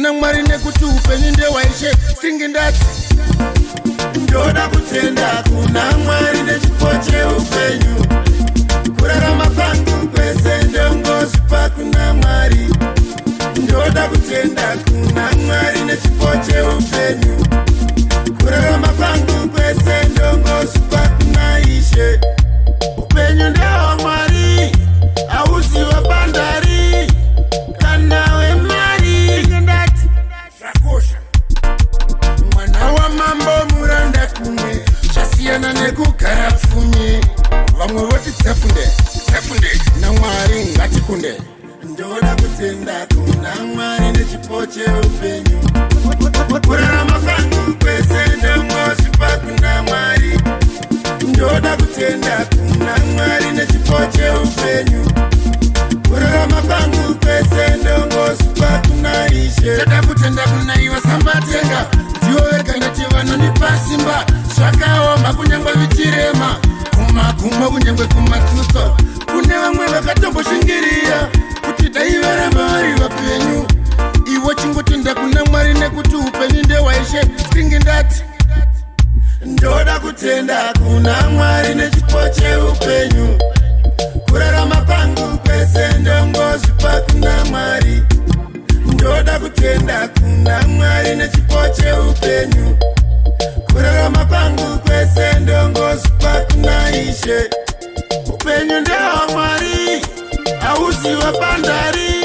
kuna Mwari nekuti upenyu ndewaishe singindati. Ndoda kutenda kuna Mwari nechipo cheupenyu. Kurarama kwangu kwese ndongozvipa kuna Mwari. Ndoda kutenda kuna Mwari nechipo cheupenyu. Kurarama kwangu kwese ndongozvipa kuna Ishe. Upenyu ndewa Mwari, hausi wabandari kana wemari. Zvakosha mwana wamambo muranda kumwe zvasiyana nekugara pfumi. Vamwe voti tsefunde naMwari ngatikunde. Ndoda kutenda kuna Mwari nechipo cheupenyu. Kurarama kwangu kwese ndongozvipa kuna Mwari. Ndoda kutenda kuna Mwari nechipo cheupenyu. Kurarama kwangu kwese ndongozvipa kuna Ishe. Toda kutenda kuna iwe Sambatenga, ndivo vega ndati vanonipa simba. Zvakaoma kunyangwe vichirema, kumaguma kunyangwe kumatutso. Kune vamwe vakatomboshingiria kuti dai varamba vari vapenyu. Iwo chingotenda kuna Mwari nekuti upenyu ndewaishe singindati. Ndoda kutenda kuna Mwari nechipo cheupenyu. Kurarama kwangu kwese ndongozvipa kuna Mwari. Ndoda kutenda kuna Mwari nechipo cheupenyu. Kurarama kwangu kwese ndongozvipa kuna Ishe. Upenyu ndewa Mwari, hausi wabandari